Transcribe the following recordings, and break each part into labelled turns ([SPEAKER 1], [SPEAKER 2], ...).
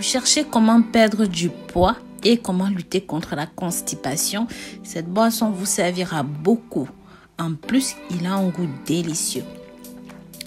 [SPEAKER 1] cherchez comment perdre du poids et comment lutter contre la constipation, cette boisson vous servira beaucoup. En plus, il a un goût délicieux.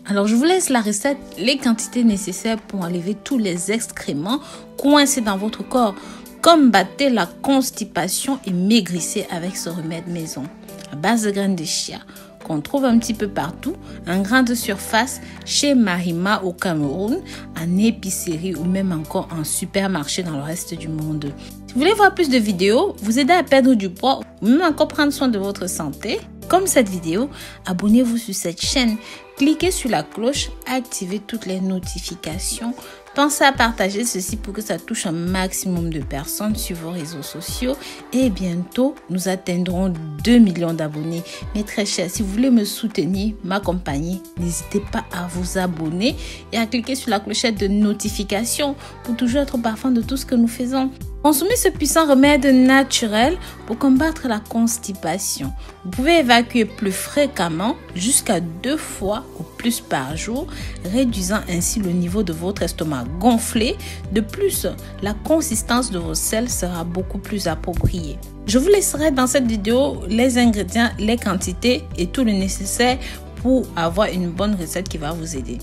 [SPEAKER 1] Alors, je vous laisse la recette, les quantités nécessaires pour enlever tous les excréments coincés dans votre corps. Combattez la constipation et maigrissez avec ce remède maison à base de graines de chia qu'on trouve un petit peu partout, en grande surface, chez Marima au Cameroun, en épicerie ou même encore en supermarché dans le reste du monde. Si vous voulez voir plus de vidéos, vous aider à perdre du poids ou même encore prendre soin de votre santé, comme cette vidéo, abonnez-vous sur cette chaîne, cliquez sur la cloche, activez toutes les notifications. Pensez à partager ceci pour que ça touche un maximum de personnes sur vos réseaux sociaux. Et bientôt, nous atteindrons 2 millions d'abonnés. Mes très chers, si vous voulez me soutenir, m'accompagner, n'hésitez pas à vous abonner et à cliquer sur la clochette de notification pour toujours être au parfum de tout ce que nous faisons. Consommez ce puissant remède naturel pour combattre la constipation. Vous pouvez évacuer plus fréquemment, jusqu'à 2 fois ou plus par jour, réduisant ainsi le niveau de votre estomac gonflé. De plus, la consistance de vos selles sera beaucoup plus appropriée. Je vous laisserai dans cette vidéo les ingrédients, les quantités et tout le nécessaire pour avoir une bonne recette qui va vous aider.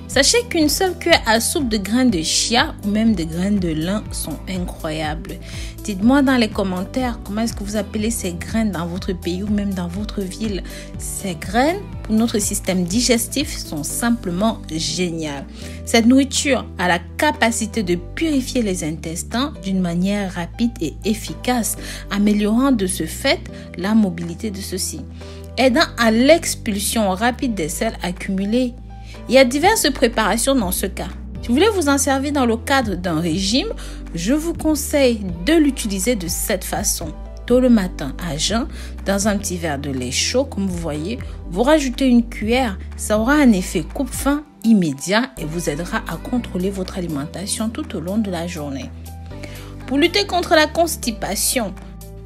[SPEAKER 1] Sachez qu'une seule cuillère à soupe de graines de chia ou même de graines de lin sont incroyables. Dites-moi dans les commentaires comment est-ce que vous appelez ces graines dans votre pays ou même dans votre ville. Ces graines, pour notre système digestif, sont simplement géniales. Cette nourriture a la capacité de purifier les intestins d'une manière rapide et efficace, améliorant de ce fait la mobilité de ceux-ci, aidant à l'expulsion rapide des sels accumulés. Il y a diverses préparations dans ce cas. Si vous voulez vous en servir dans le cadre d'un régime, je vous conseille de l'utiliser de cette façon. Tôt le matin à jeun, dans un petit verre de lait chaud, comme vous voyez, vous rajoutez une cuillère. Ça aura un effet coupe-faim immédiat et vous aidera à contrôler votre alimentation tout au long de la journée. Pour lutter contre la constipation,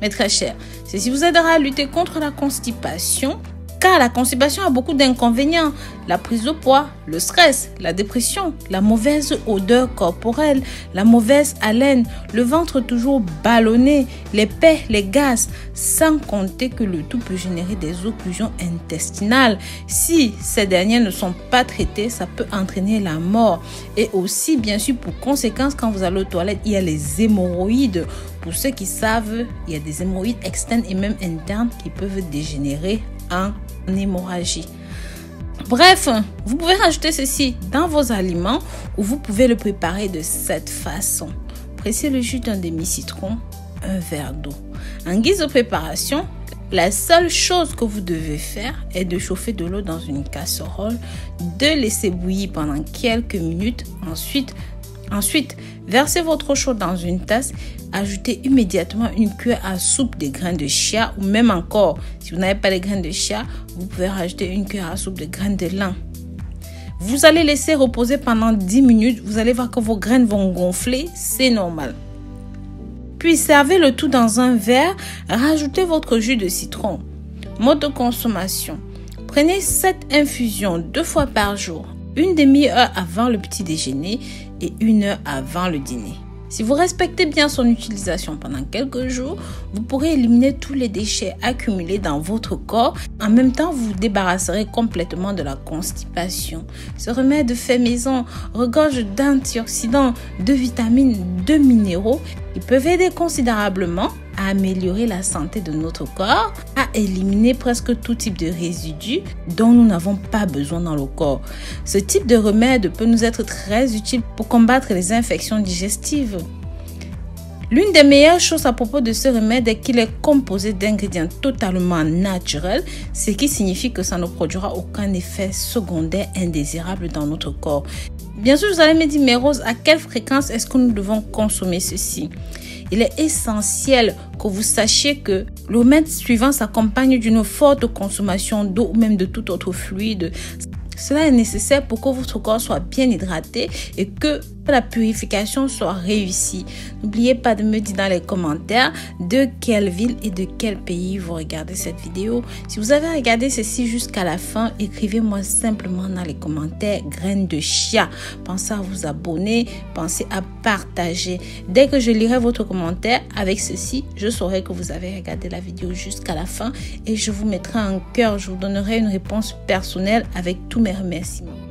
[SPEAKER 1] mes très chers, ceci vous aidera à lutter contre la constipation. Car la constipation a beaucoup d'inconvénients. La prise de poids, le stress, la dépression, la mauvaise odeur corporelle, la mauvaise haleine, le ventre toujours ballonné, les pets, les gaz, sans compter que le tout peut générer des occlusions intestinales. Si ces dernières ne sont pas traitées, ça peut entraîner la mort. Et aussi, bien sûr, pour conséquence, quand vous allez aux toilettes, il y a les hémorroïdes. Pour ceux qui savent, il y a des hémorroïdes externes et même internes qui peuvent dégénérer en hémorragie. Bref, vous pouvez rajouter ceci dans vos aliments ou vous pouvez le préparer de cette façon. Pressez le jus d'un demi-citron, un verre d'eau. En guise de préparation, la seule chose que vous devez faire est de chauffer de l'eau dans une casserole, de laisser bouillir pendant quelques minutes. Ensuite, versez votre eau chaude dans une tasse. Ajoutez immédiatement une cuillère à soupe de graines de chia ou même encore, si vous n'avez pas les graines de chia, vous pouvez rajouter une cuillère à soupe de graines de lin. Vous allez laisser reposer pendant 10 minutes. Vous allez voir que vos graines vont gonfler, c'est normal. Puis servez le tout dans un verre. Rajoutez votre jus de citron. Mode de consommation. Prenez cette infusion 2 fois par jour. Une demi-heure avant le petit déjeuner et 1 heure avant le dîner. Si vous respectez bien son utilisation pendant quelques jours, vous pourrez éliminer tous les déchets accumulés dans votre corps. En même temps, vous vous débarrasserez complètement de la constipation. Ce remède fait maison regorge d'antioxydants, de vitamines, de minéraux qui peuvent aider considérablement à améliorer la santé de notre corps, à éliminer presque tout type de résidus dont nous n'avons pas besoin dans le corps. Ce type de remède peut nous être très utile pour combattre les infections digestives. L'une des meilleures choses à propos de ce remède est qu'il est composé d'ingrédients totalement naturels, ce qui signifie que ça ne produira aucun effet secondaire indésirable dans notre corps. Bien sûr, vous allez me dire, mais Rose, à quelle fréquence est-ce que nous devons consommer ceci? Il est essentiel que vous sachiez que le remède suivant s'accompagne d'une forte consommation d'eau ou même de tout autre fluide. Cela est nécessaire pour que votre corps soit bien hydraté et que la purification soit réussie. N'oubliez pas de me dire dans les commentaires de quelle ville et de quel pays vous regardez cette vidéo. Si vous avez regardé ceci jusqu'à la fin, écrivez-moi simplement dans les commentaires graines de chia. Pensez à vous abonner, pensez à partager. Dès que je lirai votre commentaire avec ceci, je saurai que vous avez regardé la vidéo jusqu'à la fin et je vous mettrai un cœur. Je vous donnerai une réponse personnelle avec tous mes remerciements.